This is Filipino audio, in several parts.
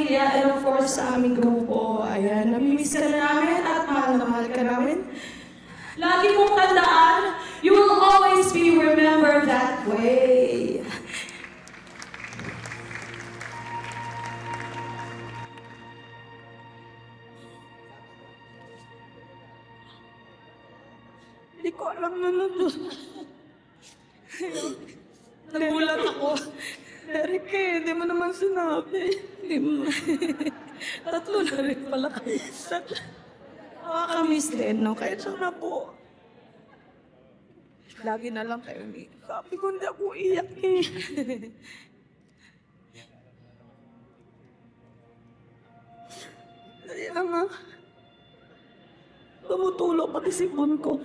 pamilya, and of course sa aming grupo. Ayan, namimiss ka na namin at mahal na mahal ka namin. Lagi mong tandaan, you will always be remembered that way. Hindi ko alam na nagulat ako. Eric, hindi mo naman sinabi. Tatlo na rin pala kayo. Nakakamiss din, no? Kahit sana po. Lagi na lang kayo ni. Sabi ko, hindi ako iyak eh. Dali lang nga. Tumutulo pati sipon ko.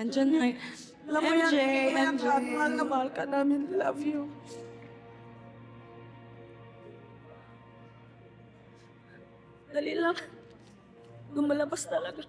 Andiyan na. Alam mo yan, MJ. Mahal na mahal ka namin. Love you. Dali lang. Gumalabas talaga.